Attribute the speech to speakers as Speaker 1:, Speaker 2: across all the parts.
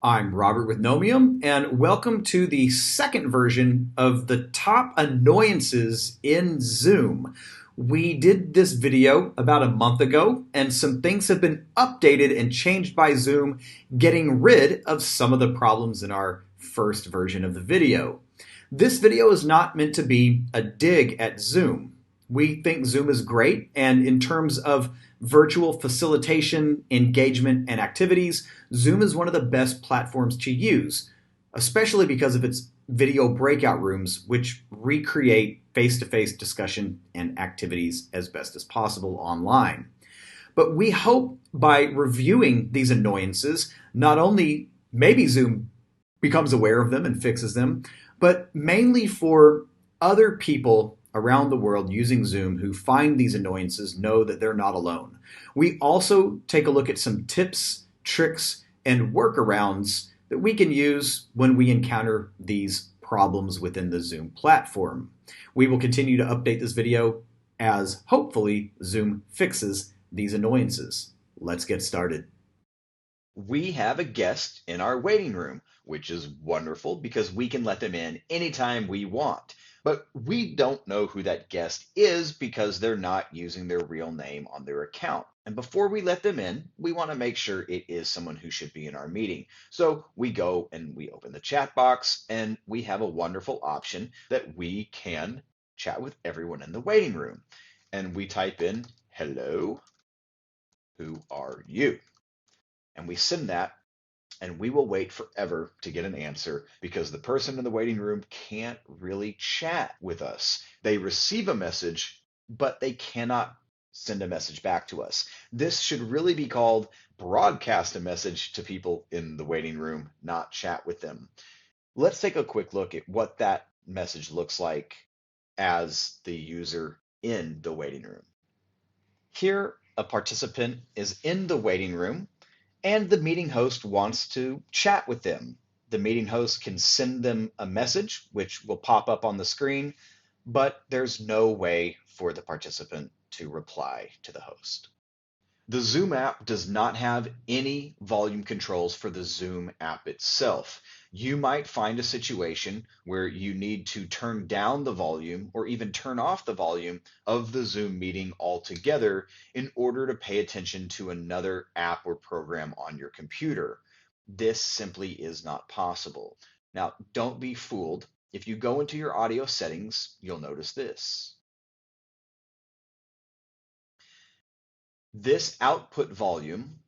Speaker 1: I'm Robert with Knowmium, and welcome to the second version of the top annoyances in Zoom. We did this video about a month ago, and some things have been updated and changed by Zoom, getting rid of some of the problems in our first version of the video. This video is not meant to be a dig at Zoom. We think Zoom is great, and in terms of virtual facilitation, engagement, and activities, Zoom is one of the best platforms to use, especially because of its video breakout rooms, which recreate face to face discussion and activities as best as possible online. But we hope by reviewing these annoyances, not only maybe Zoom becomes aware of them and fixes them, but mainly for other people around the world using Zoom who find these annoyances know that they're not alone. We also take a look at some tips, tricks, and workarounds that we can use when we encounter these problems within the Zoom platform. We will continue to update this video as hopefully Zoom fixes these annoyances. Let's get started.
Speaker 2: We have a guest in our waiting room, which is wonderful because we can let them in anytime we want. But we don't know who that guest is because they're not using their real name on their account. And before we let them in, we want to make sure it is someone who should be in our meeting. So we go and we open the chat box, and we have a wonderful option that we can chat with everyone in the waiting room. And we type in, "Hello, who are you?" And we send that, and we will wait forever to get an answer because the person in the waiting room can't really chat with us. They receive a message, but they cannot send a message back to us. This should really be called broadcast a message to people in the waiting room, not chat with them. Let's take a quick look at what that message looks like as the user in the waiting room. Here, a participant is in the waiting room and the meeting host wants to chat with them. The meeting host can send them a message, which will pop up on the screen, but there's no way for the participant to reply to the host. The Zoom app does not have any volume controls for the Zoom app itself. You might find a situation where you need to turn down the volume or even turn off the volume of the Zoom meeting altogether in order to pay attention to another app or program on your computer. This simply is not possible. Now, don't be fooled. If you go into your audio settings, you'll notice this. This output volume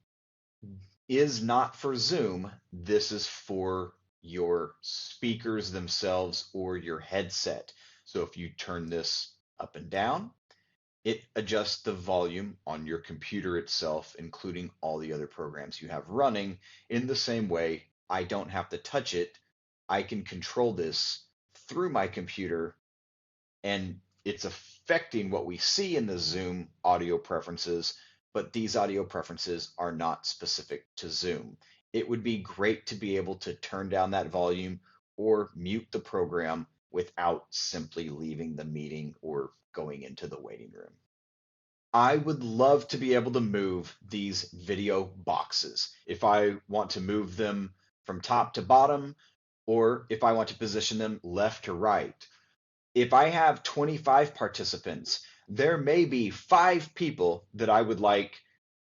Speaker 2: is not for Zoom. This is for your speakers themselves or your headset. So if you turn this up and down, it adjusts the volume on your computer itself, including all the other programs you have running. In the same way, I don't have to touch it. I can control this through my computer, and it's affecting what we see in the Zoom audio preferences, but these audio preferences are not specific to Zoom. It would be great to be able to turn down that volume or mute the program without simply leaving the meeting or going into the waiting room. I would love to be able to move these video boxes. If I want to move them from top to bottom, or if I want to position them left to right. If I have 25 participants, there may be 5 people that I would like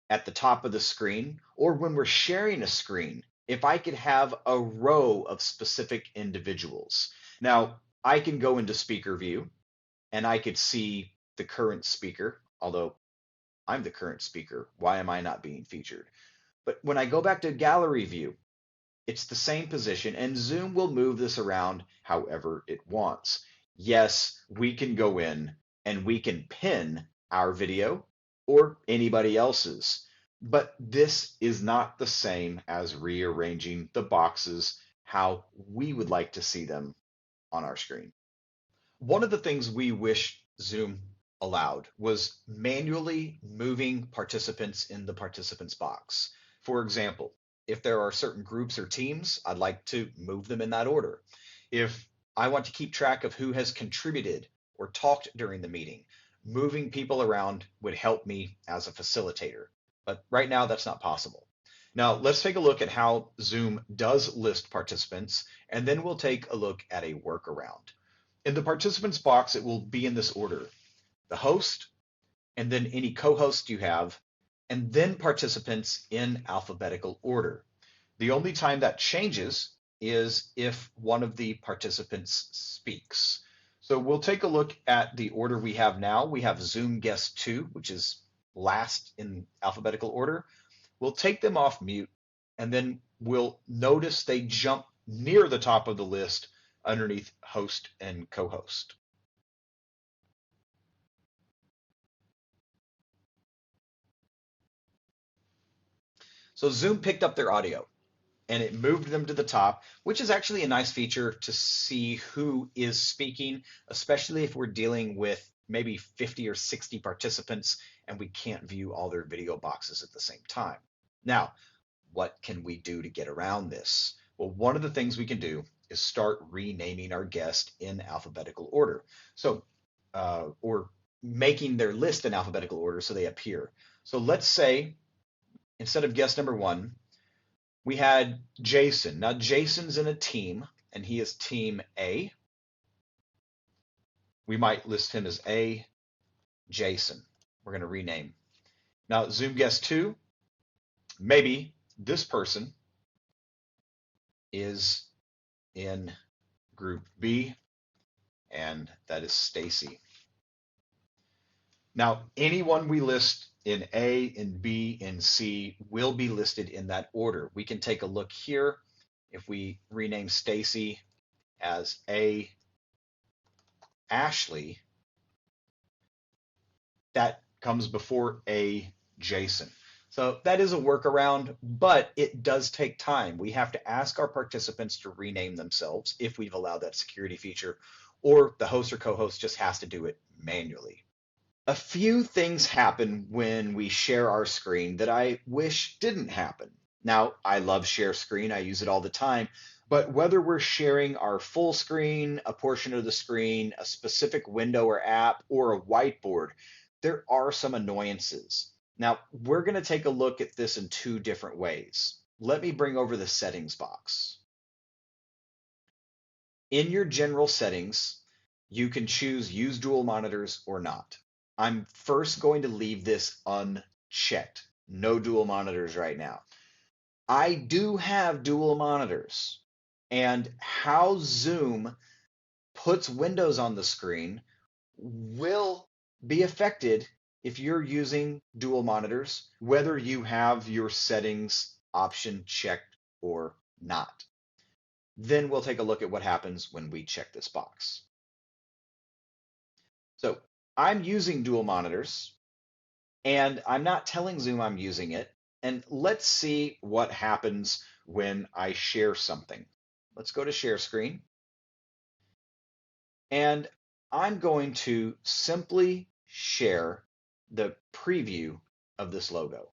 Speaker 2: at the top of the screen, or when we're sharing a screen, if I could have a row of specific individuals. Now, I can go into speaker view and I could see the current speaker, although I'm the current speaker. Why am I not being featured? But when I go back to gallery view, it's the same position, and Zoom will move this around however it wants. Yes, we can go in and we can pin our video or anybody else's, but this is not the same as rearranging the boxes how we would like to see them on our screen. One of the things we wish Zoom allowed was manually moving participants in the participants box. For example, if there are certain groups or teams, I'd like to move them in that order. If I want to keep track of who has contributed or talked during the meeting, moving people around would help me as a facilitator. But right now, that's not possible. Now let's take a look at how Zoom does list participants, and then we'll take a look at a workaround. In the participants box, it will be in this order: the host, and then any co-host you have, and then participants in alphabetical order. The only time that changes is if one of the participants speaks. So we'll take a look at the order we have now. We have Zoom guest 2, which is last in alphabetical order. We'll take them off mute, and then we'll notice they jump near the top of the list underneath host and co-host. So Zoom picked up their audio and it moved them to the top, which is actually a nice feature to see who is speaking, especially if we're dealing with maybe 50 or 60 participants and we can't view all their video boxes at the same time. Now, what can we do to get around this? Well, one of the things we can do is start renaming our guest in alphabetical order. So, or making their list in alphabetical order so they appear. So let's say instead of guest number 1, we had Jason. Now Jason's in a team and he is team A. We might list him as A Jason. We're going to rename. Now Zoom guest 2, maybe this person is in group B, and that is Stacy. Now anyone we list in A, in B, in C will be listed in that order. We can take a look here. If we rename Stacy as A Ashley, that comes before A Jason. So that is a workaround, but it does take time. We have to ask our participants to rename themselves if we've allowed that security feature, or the host or co-host just has to do it manually. A few things happen when we share our screen that I wish didn't happen. Now, I love share screen. I use it all the time. But whether we're sharing our full screen, a portion of the screen, a specific window or app, or a whiteboard, there are some annoyances. Now, we're going to take a look at this in 2 different ways. Let me bring over the settings box. In your general settings, you can choose use dual monitors or not. I'm first going to leave this unchecked. No dual monitors right now. I do have dual monitors, and how Zoom puts windows on the screen will be affected if you're using dual monitors, whether you have your settings option checked or not. Then we'll take a look at what happens when we check this box. So I'm using dual monitors, and I'm not telling Zoom I'm using it. And let's see what happens when I share something. Let's go to share screen. And I'm going to simply share the preview of this logo.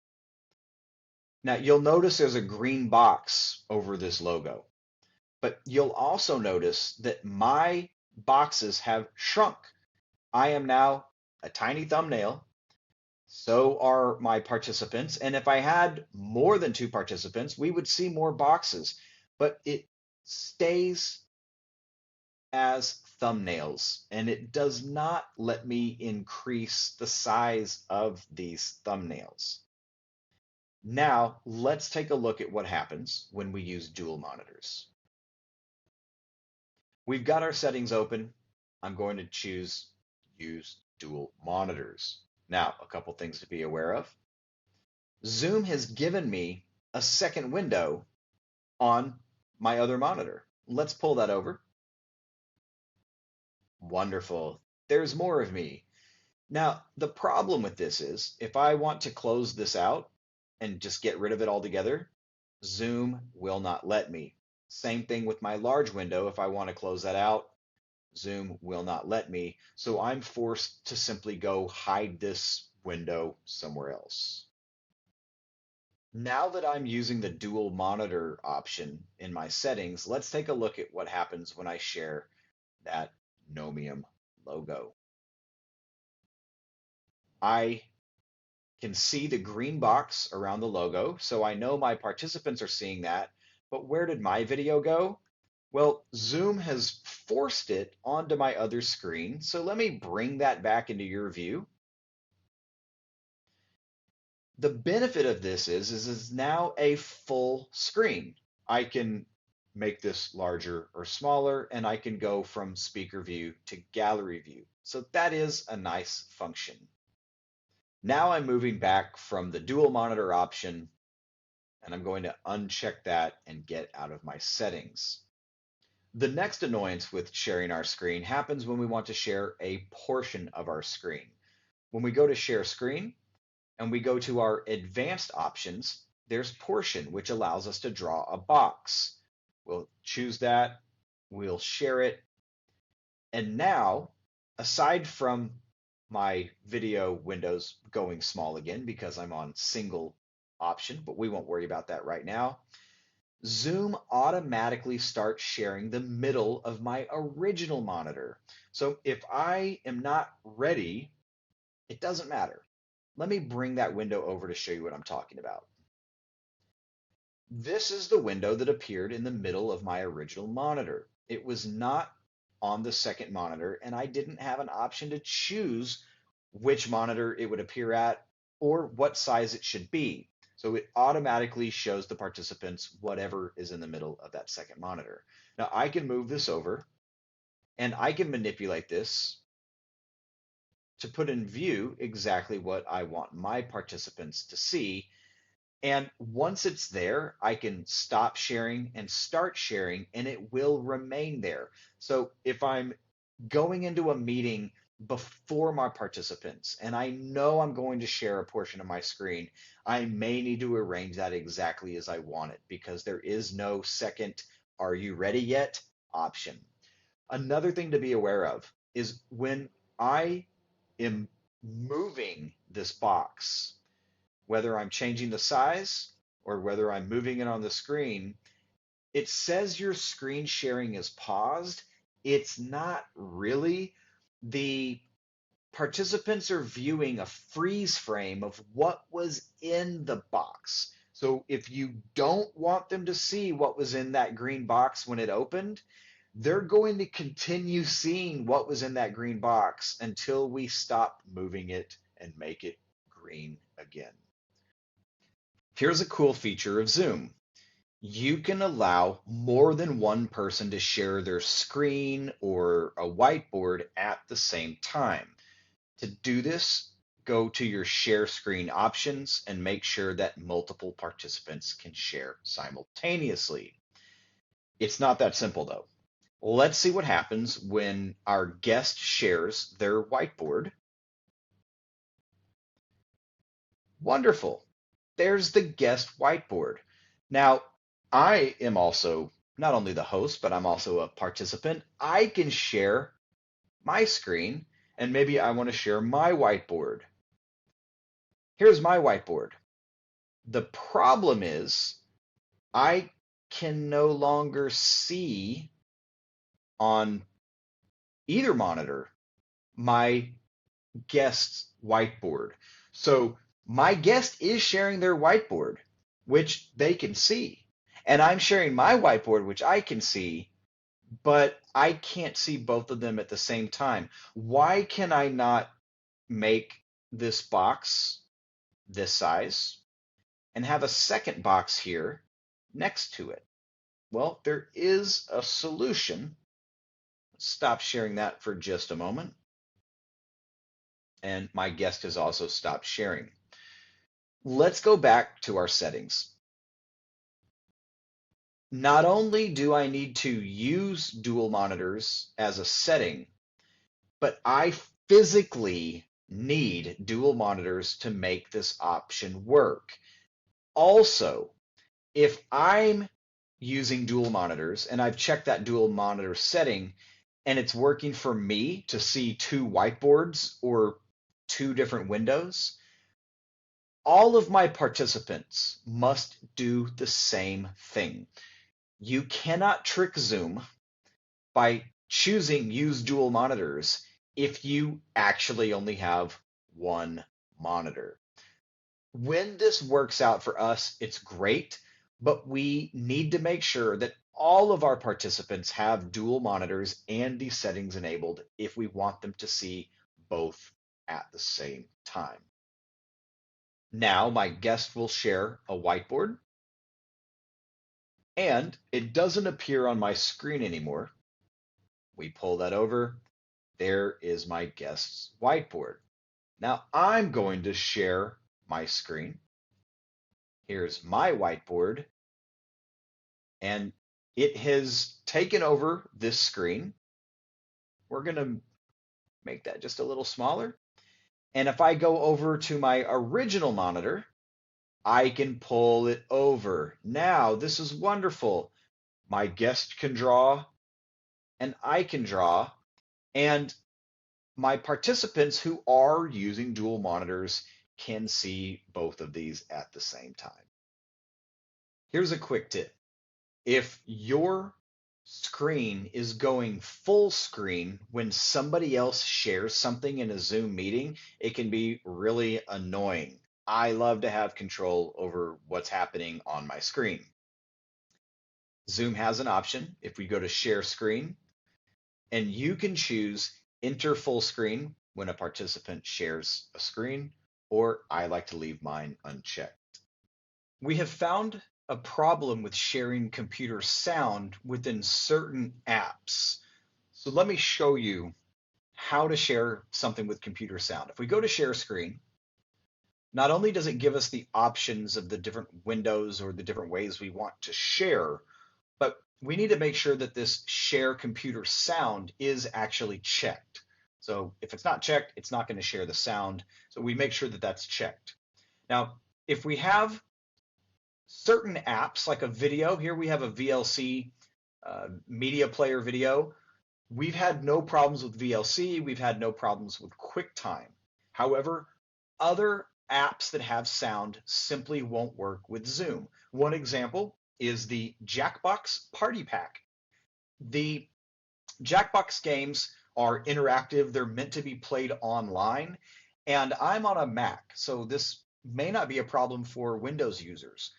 Speaker 2: Now you'll notice there's a green box over this logo, but you'll also notice that my boxes have shrunk. I am now a tiny thumbnail. So are my participants. And if I had more than 2 participants, we would see more boxes, but it stays as thumbnails and it does not let me increase the size of these thumbnails. Now let's take a look at what happens when we use dual monitors. We've got our settings open. I'm going to choose use dual monitors. Now, a couple things to be aware of. Zoom has given me a second window on my other monitor. Let's pull that over. Wonderful. There's more of me. Now, the problem with this is if I want to close this out and just get rid of it altogether, Zoom will not let me. Same thing with my large window. If I want to close that out, Zoom will not let me. So I'm forced to simply go hide this window somewhere else. Now that I'm using the dual monitor option in my settings, let's take a look at what happens when I share that Knowmium logo. I can see the green box around the logo, so I know my participants are seeing that. But where did my video go? Well, Zoom has forced it onto my other screen, so let me bring that back into your view. The benefit of this is it's now a full screen. I can make this larger or smaller, and I can go from speaker view to gallery view. So that is a nice function. Now I'm moving back from the dual monitor option, and I'm going to uncheck that and get out of my settings. The next annoyance with sharing our screen happens when we want to share a portion of our screen. When we go to share screen and we go to our advanced options, there's portion, which allows us to draw a box. We'll choose that, we'll share it, and now, aside from my video windows going small again because I'm on single option, but we won't worry about that right now, Zoom automatically starts sharing the middle of my original monitor. So if I am not ready, it doesn't matter. Let me bring that window over to show you what I'm talking about. This is the window that appeared in the middle of my original monitor. It was not on the second monitor, and I didn't have an option to choose which monitor it would appear at or what size it should be. So it automatically shows the participants whatever is in the middle of that second monitor. Now I can move this over and I can manipulate this to put in view exactly what I want my participants to see. And once it's there, I can stop sharing and start sharing, and it will remain there. So if I'm going into a meeting before my participants and I know I'm going to share a portion of my screen, I may need to arrange that exactly as I want it because there is no second "are you ready yet" option. Another thing to be aware of is when I am moving this box, whether I'm changing the size or whether I'm moving it on the screen, it says your screen sharing is paused. It's not really. The participants are viewing a freeze frame of what was in the box. So if you don't want them to see what was in that green box when it opened, they're going to continue seeing what was in that green box until we stop moving it and make it green again. Here's a cool feature of Zoom. You can allow more than one person to share their screen or a whiteboard at the same time. To do this, go to your share screen options and make sure that multiple participants can share simultaneously. It's not that simple though. Let's see what happens when our guest shares their whiteboard. Wonderful. There's the guest whiteboard. Now, I am also not only the host, but I'm also a participant. I can share my screen, and maybe I want to share my whiteboard. Here's my whiteboard. The problem is I can no longer see on either monitor my guest's whiteboard. So my guest is sharing their whiteboard, which they can see. And I'm sharing my whiteboard, which I can see, but I can't see both of them at the same time. Why can I not make this box this size and have a second box here next to it? Well, there is a solution. Stop sharing that for just a moment. And my guest has also stopped sharing. Let's go back to our settings. Not only do I need to use dual monitors as a setting, but I physically need dual monitors to make this option work. Also, if I'm using dual monitors and I've checked that dual monitor setting and it's working for me to see two whiteboards or two different windows, all of my participants must do the same thing. You cannot trick Zoom by choosing use dual monitors if you actually only have one monitor. When this works out for us, it's great, but we need to make sure that all of our participants have dual monitors and these settings enabled if we want them to see both at the same time. Now my guest will share a whiteboard, and it doesn't appear on my screen anymore. We pull that over. There is my guest's whiteboard. Now I'm going to share my screen. Here's my whiteboard, and it has taken over this screen. We're going to make that just a little smaller. And if I go over to my original monitor, I can pull it over. Now, this is wonderful. My guest can draw, and I can draw, and my participants who are using dual monitors can see both of these at the same time. Here's a quick tip. If your screen is going full screen when somebody else shares something in a Zoom meeting, it can be really annoying. I love to have control over what's happening on my screen. Zoom has an option if we go to share screen, and you can choose enter full screen when a participant shares a screen, or I like to leave mine unchecked. We have found a problem with sharing computer sound within certain apps. So let me show you how to share something with computer sound. If we go to share screen, not only does it give us the options of the different windows or the different ways we want to share, but we need to make sure that this share computer sound is actually checked. So if it's not checked, it's not going to share the sound. So we make sure that that's checked. Now, if we have certain apps like a video, here we have a VLC media player video. We've had no problems with VLC. We've had no problems with QuickTime. However, other apps that have sound simply won't work with Zoom. One example is the Jackbox Party Pack. The Jackbox games are interactive. They're meant to be played online. And I'm on a Mac, so this may not be a problem for Windows users.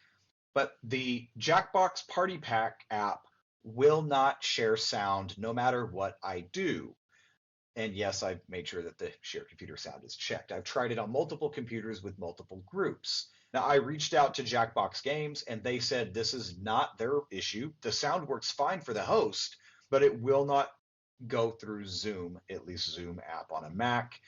Speaker 2: But the Jackbox Party Pack app will not share sound no matter what I do. And yes, I've made sure that the share computer sound is checked. I've tried it on multiple computers with multiple groups. Now, I reached out to Jackbox Games, and they said this is not their issue. The sound works fine for the host, but it will not go through Zoom, at least Zoom app on a Mac.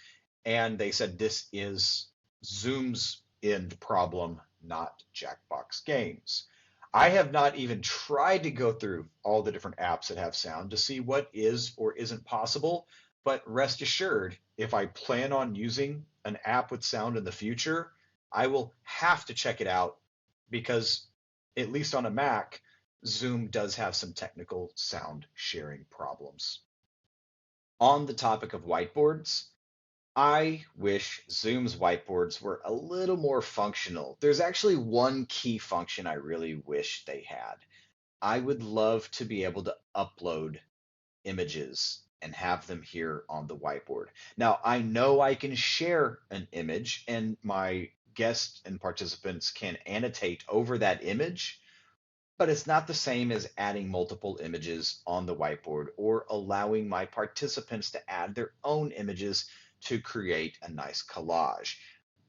Speaker 2: And they said this is Zoom's end problem, not Jackbox Games. I have not even tried to go through all the different apps that have sound to see what is or isn't possible, but rest assured, if I plan on using an app with sound in the future, I will have to check it out because, at least on a Mac, Zoom does have some technical sound sharing problems. On the topic of whiteboards, I wish Zoom's whiteboards were a little more functional. There's actually one key function I really wish they had. I would love to be able to upload images and have them here on the whiteboard. Now, I know I can share an image and my guests and participants can annotate over that image, but it's not the same as adding multiple images on the whiteboard or allowing my participants to add their own images to create a nice collage.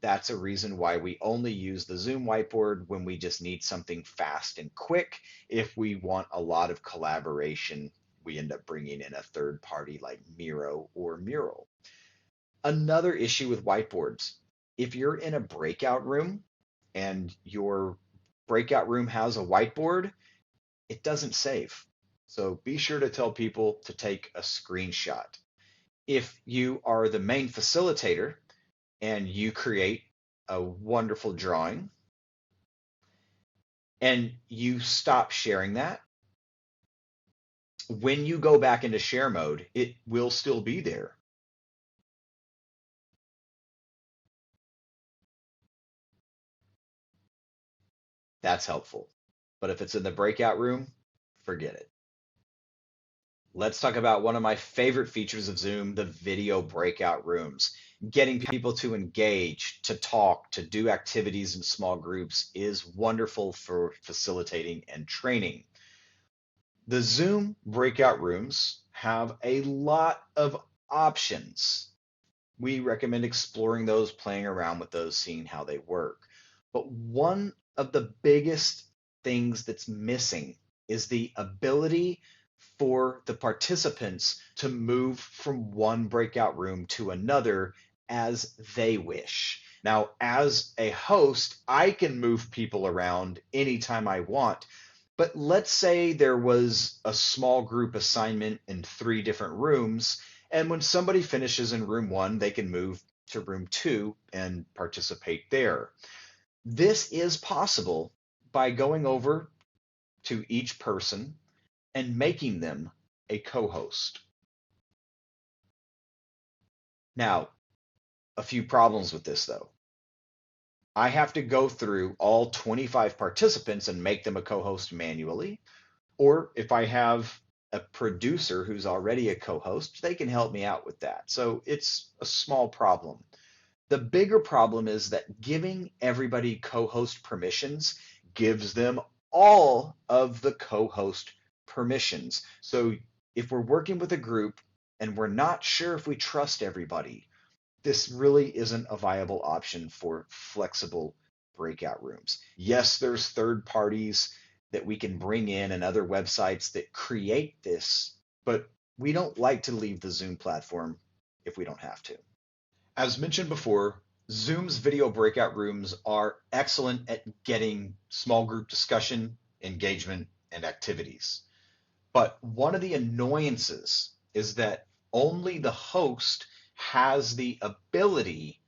Speaker 2: That's a reason why we only use the Zoom whiteboard when we just need something fast and quick. If we want a lot of collaboration, we end up bringing in a third party like Miro or Mural. Another issue with whiteboards, if you're in a breakout room and your breakout room has a whiteboard, it doesn't save. So be sure to tell people to take a screenshot. If you are the main facilitator and you create a wonderful drawing and you stop sharing that, when you go back into share mode, it will still be there. That's helpful. But if it's in the breakout room, forget it. Let's talk about one of my favorite features of Zoom, the video breakout rooms. getting people to engage, to talk, to do activities in small groups is wonderful for facilitating and training. The Zoom breakout rooms have a lot of options. We recommend exploring those, playing around with those, seeing how they work. But one of the biggest things that's missing is the ability for the participants to move from one breakout room to another as they wish. Now, as a host, I can move people around anytime I want, but let's say there was a small group assignment in 3 different rooms, and when somebody finishes in room 1, they can move to room 2 and participate there. This is possible by going over to each person and making them a co-host. Now, a few problems with this though. I have to go through all 25 participants and make them a co-host manually. Or if I have a producer who's already a co-host, they can help me out with that. So it's a small problem. The bigger problem is that giving everybody co-host permissions gives them all of the co-host permissions. So if we're working with a group and we're not sure if we trust everybody, this really isn't a viable option for flexible breakout rooms. Yes, there's third parties that we can bring in and other websites that create this, but we don't like to leave the Zoom platform if we don't have to. As mentioned before, Zoom's video breakout rooms are excellent at getting small group discussion, engagement, and activities. But one of the annoyances is that only the host has the ability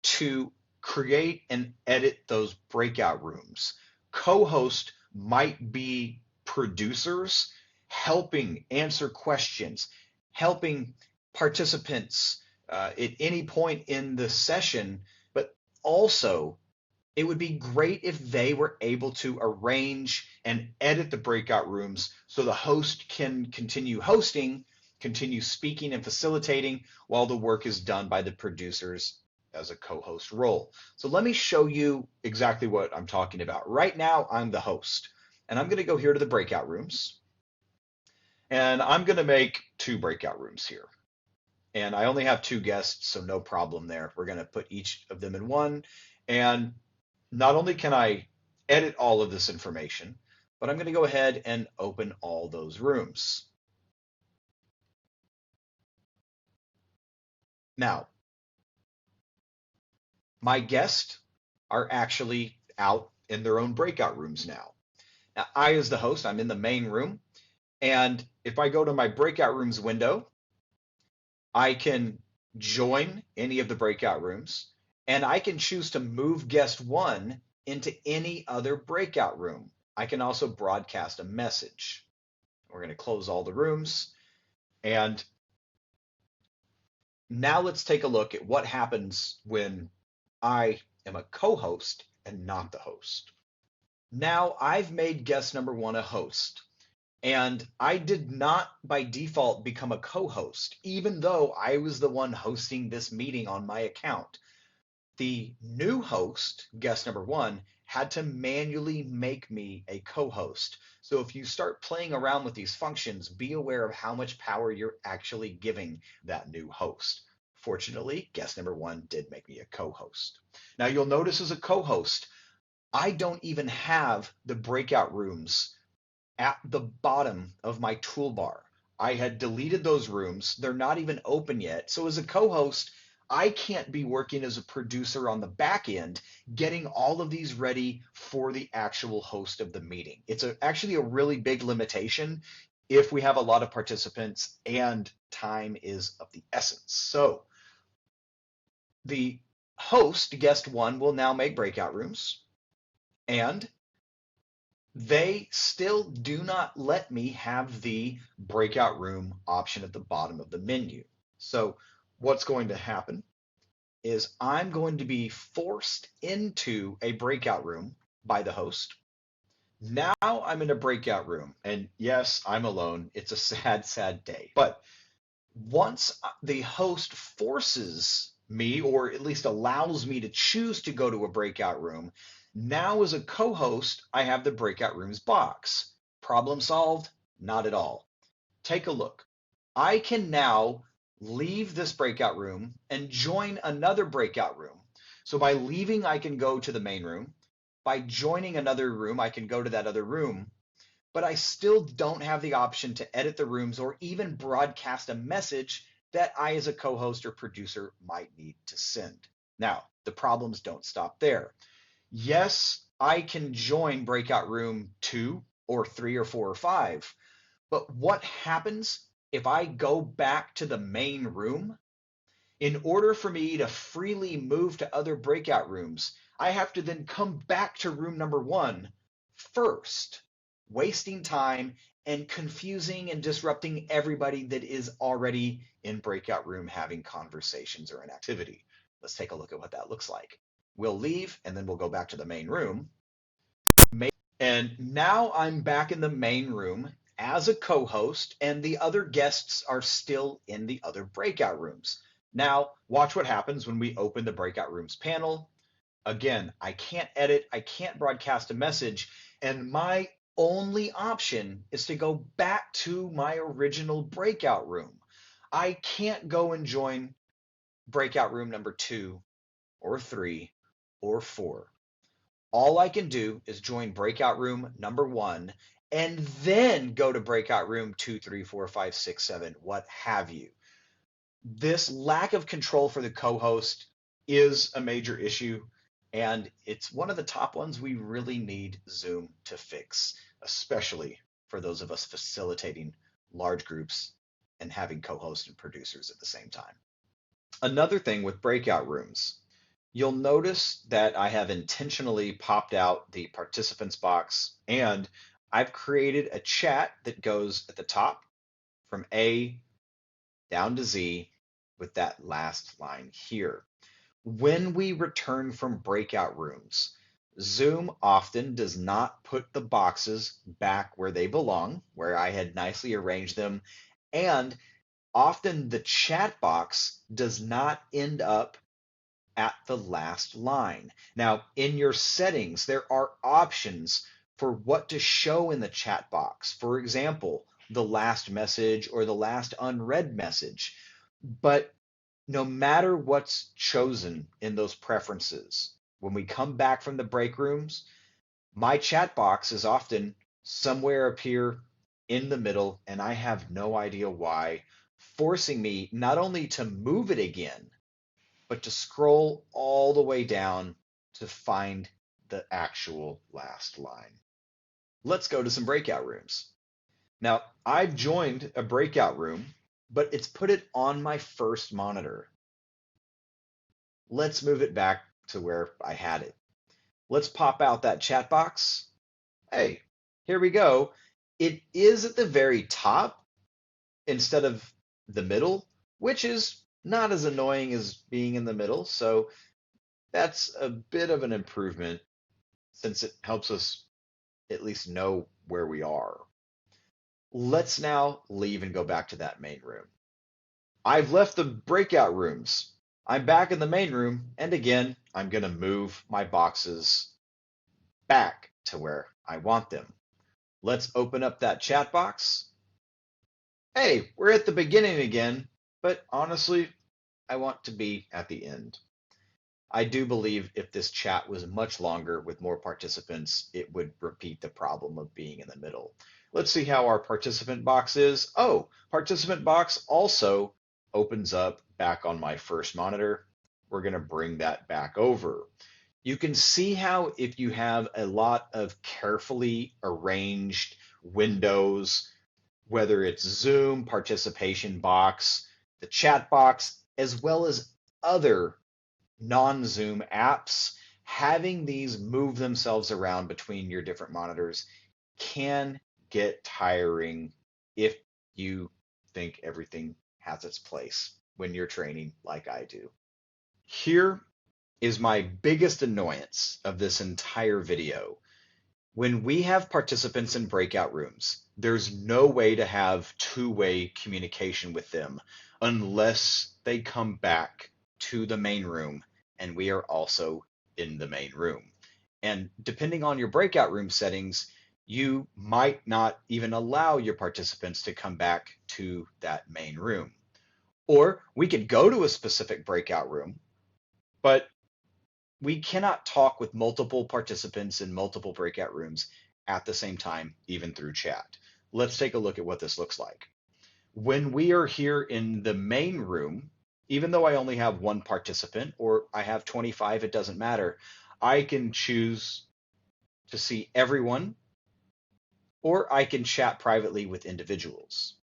Speaker 2: to create and edit those breakout rooms. Co-host might be producers helping answer questions, helping participants at any point in the session, but also it would be great if they were able to arrange and edit the breakout rooms so the host can continue hosting, continue speaking and facilitating while the work is done by the producers as a co-host role. So let me show you exactly what I'm talking about. Right now, I'm the host, and I'm going to go here to the breakout rooms, and I'm going to make 2 breakout rooms here. And I only have 2 guests, so no problem there. We're going to put each of them in one, and not only can I edit all of this information, but I'm going to go ahead and open all those rooms. Now, my guests are actually out in their own breakout rooms now. Now, I, as the host, I'm in the main room, and if I go to my breakout rooms window, I can join any of the breakout rooms, and I can choose to move guest 1 into any other breakout room. I can also broadcast a message. We're going to close all the rooms, and now let's take a look at what happens when I am a co-host and not the host. Now I've made guest number 1 a host, and I did not by default become a co-host, even though I was the one hosting this meeting on my account. The new host, guest number 1, had to manually make me a co-host. So if you start playing around with these functions, be aware of how much power you're actually giving that new host. Fortunately, guest number 1 did make me a co-host. Now you'll notice as a co-host, I don't even have the breakout rooms at the bottom of my toolbar. I had deleted those rooms. They're not even open yet. So as a co-host, I can't be working as a producer on the back end, getting all of these ready for the actual host of the meeting. It's actually a really big limitation if we have a lot of participants and time is of the essence. So the host, guest 1, will now make breakout rooms, and they still do not let me have the breakout room option at the bottom of the menu. So what's going to happen is I'm going to be forced into a breakout room by the host. Now I'm in a breakout room, and yes, I'm alone. It's a sad, sad day. But once the host forces me, or at least allows me to choose to go to a breakout room. Now, as a co-host, I have the breakout rooms box. Problem solved? Not at all. Take a look. I can now leave this breakout room and join another breakout room. So by leaving, I can go to the main room. By joining another room, I can go to that other room, but I still don't have the option to edit the rooms or even broadcast a message that I, as a co-host or producer, might need to send. Now, the problems don't stop there. Yes, I can join breakout room 2 or 3 or 4 or 5, but what happens if I go back to the main room? In order for me to freely move to other breakout rooms, I have to then come back to room number 1 first, wasting time and confusing and disrupting everybody that is already in breakout room having conversations or an activity. Let's take a look at what that looks like. We'll leave and then we'll go back to the main room. And now I'm back in the main room as a co-host, and the other guests are still in the other breakout rooms. Now, watch what happens when we open the breakout rooms panel. Again, I can't edit, I can't broadcast a message, and my only option is to go back to my original breakout room. I can't go and join breakout room number 2 or 3 or 4. All I can do is join breakout room number 1 and then go to breakout room 2, 3, 4, 5, 6, 7, what have you. This lack of control for the co-host is a major issue, and it's one of the top ones we really need Zoom to fix, especially for those of us facilitating large groups and having co-hosts and producers at the same time. Another thing with breakout rooms, you'll notice that I have intentionally popped out the participants box, and I've created a chat that goes at the top from A down to Z with that last line here. When we return from breakout rooms, Zoom often does not put the boxes back where they belong, where I had nicely arranged them, and often the chat box does not end up at the last line. Now, in your settings, there are options for what to show in the chat box. For example, the last message or the last unread message. But no matter what's chosen in those preferences, when we come back from the break rooms, my chat box is often somewhere up here in the middle, and I have no idea why, forcing me not only to move it again, but to scroll all the way down to find the actual last line. Let's go to some breakout rooms. Now, I've joined a breakout room, but it's put it on my first monitor. Let's move it back to where I had it. Let's pop out that chat box. Hey, here we go. It is at the very top instead of the middle, which is not as annoying as being in the middle. So that's a bit of an improvement since it helps us at least know where we are. Let's now leave and go back to that main room. I've left the breakout rooms. I'm back in the main room, and again, I'm going to move my boxes back to where I want them. Let's open up that chat box. Hey, we're at the beginning again, but honestly, I want to be at the end. I do believe if this chat was much longer with more participants, it would repeat the problem of being in the middle. Let's see how our participant box is. Oh, participant box also opens up back on my first monitor. We're going to bring that back over. You can see how if you have a lot of carefully arranged windows, whether it's Zoom, participation box, the chat box, as well as other non-Zoom apps, having these move themselves around between your different monitors can get tiring if you think everything has its place when you're training like I do. Here is my biggest annoyance of this entire video. When we have participants in breakout rooms, there's no way to have two-way communication with them unless they come back to the main room, and we are also in the main room. And depending on your breakout room settings, you might not even allow your participants to come back to that main room. Or we could go to a specific breakout room, but we cannot talk with multiple participants in multiple breakout rooms at the same time, even through chat. Let's take a look at what this looks like. When we are here in the main room, even though I only have one participant or I have 25, it doesn't matter. I can choose to see everyone, or I can chat privately with individuals.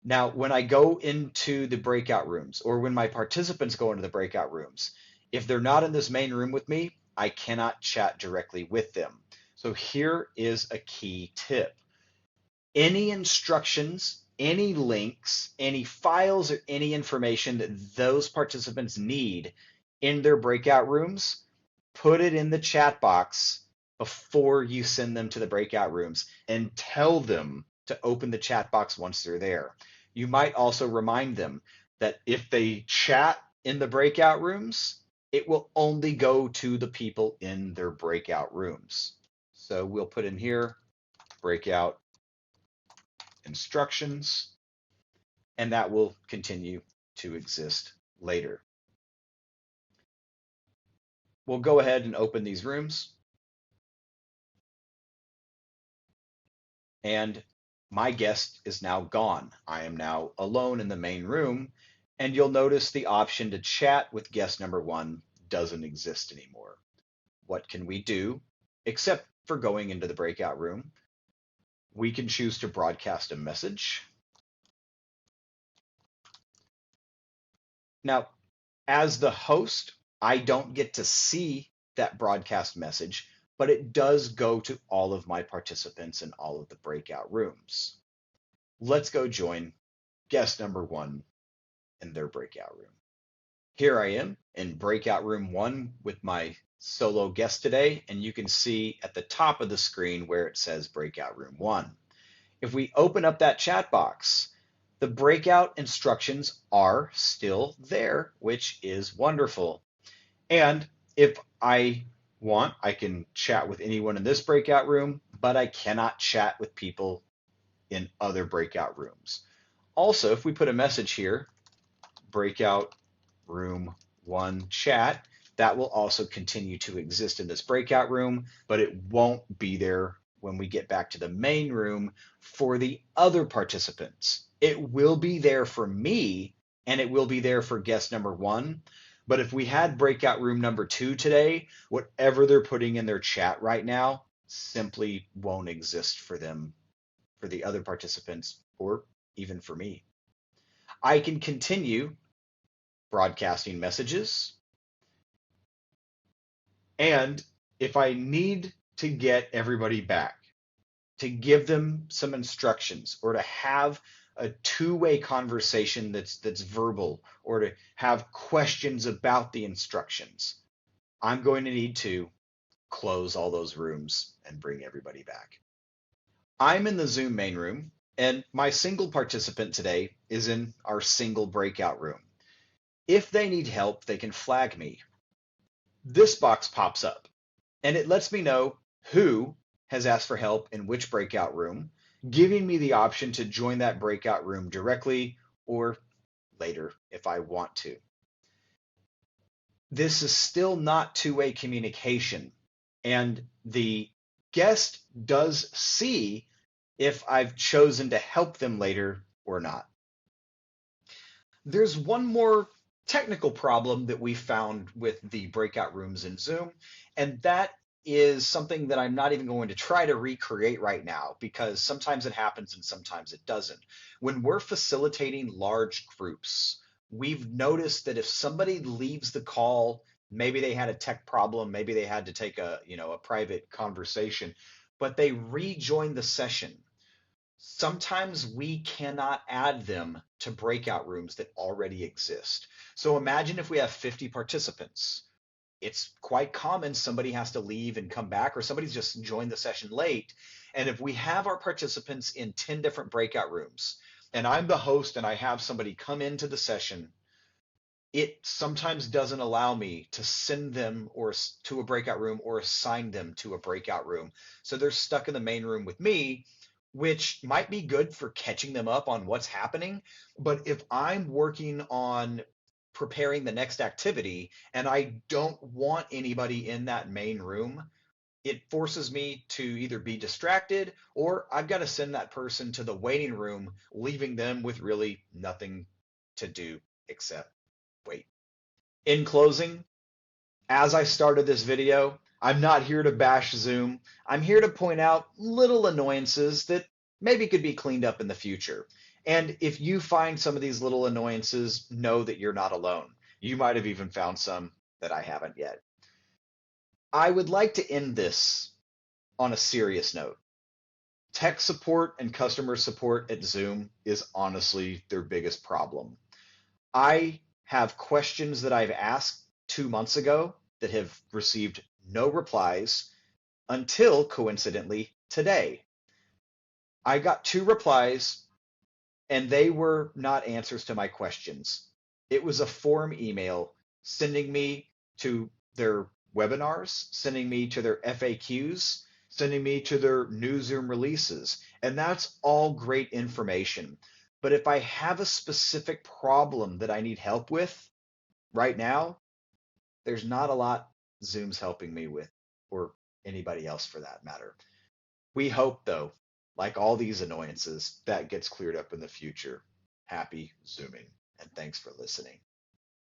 Speaker 2: Now, when I go into the breakout rooms, or when my participants go into the breakout rooms, if they're not in this main room with me, I cannot chat directly with them. So here is a key tip. Any instructions, any links, any files, or any information that those participants need in their breakout rooms, put it in the chat box before you send them to the breakout rooms, and tell them to open the chat box once they're there. You might also remind them that if they chat in the breakout rooms, it will only go to the people in their breakout rooms. So we'll put in here breakout instructions, and that will continue to exist later. We'll go ahead and open these rooms. And my guest is now gone. I am now alone in the main room, and you'll notice the option to chat with guest number one doesn't exist anymore. What can we do except for going into the breakout room? We can choose to broadcast a message. Now, as the host, I don't get to see that broadcast message, but it does go to all of my participants in all of the breakout rooms. Let's go join guest number one in their breakout room. Here I am in breakout room one with my solo guest today, and you can see at the top of the screen where it says breakout room one. If we open up that chat box, the breakout instructions are still there, which is wonderful. And if I want, I can chat with anyone in this breakout room, but I cannot chat with people in other breakout rooms. Also, if we put a message here, breakout room one chat, that will also continue to exist in this breakout room, but it won't be there when we get back to the main room for the other participants. It will be there for me, and it will be there for guest number one. But if we had breakout room number two today, whatever they're putting in their chat right now simply won't exist for them, for the other participants, or even for me. I can continue broadcasting messages. And if I need to get everybody back, to give them some instructions, or to have a two-way conversation that's verbal, or to have questions about the instructions, I'm going to need to close all those rooms and bring everybody back. I'm in the Zoom main room, and my single participant today is in our single breakout room. If they need help, they can flag me. This box pops up, and it lets me know who has asked for help in which breakout room, giving me the option to join that breakout room directly or later if I want to. This is still not two-way communication, and the guest does see if I've chosen to help them later or not. There's one more technical problem that we found with the breakout rooms in Zoom, and that is something that I'm not even going to try to recreate right now, because sometimes it happens and sometimes it doesn't. When we're facilitating large groups, we've noticed that if somebody leaves the call, maybe they had a tech problem, maybe they had to take a private conversation, but they rejoin the session. Sometimes we cannot add them to breakout rooms that already exist. So imagine if we have 50 participants. It's quite common somebody has to leave and come back, or somebody's just joined the session late. And if we have our participants in 10 different breakout rooms, and I'm the host and I have somebody come into the session, it sometimes doesn't allow me to send them to a breakout room or assign them to a breakout room. So they're stuck in the main room with me, which might be good for catching them up on what's happening. But if I'm working on preparing the next activity and I don't want anybody in that main room, it forces me to either be distracted or I've got to send that person to the waiting room, leaving them with really nothing to do except wait. In closing, as I started this video, I'm not here to bash Zoom. I'm here to point out little annoyances that maybe could be cleaned up in the future. And if you find some of these little annoyances, know that you're not alone. You might have even found some that I haven't yet. I would like to end this on a serious note. Tech support and customer support at Zoom is honestly their biggest problem. I have questions that I've asked 2 months ago that have received no replies until coincidentally today. I got two replies and they were not answers to my questions. It was a form email sending me to their webinars, sending me to their FAQs, sending me to their new Zoom releases. And that's all great information. But if I have a specific problem that I need help with right now, there's not a lot Zoom's helping me with, or anybody else for that matter. We hope, though, like all these annoyances, that gets cleared up in the future. Happy Zooming, and thanks for listening.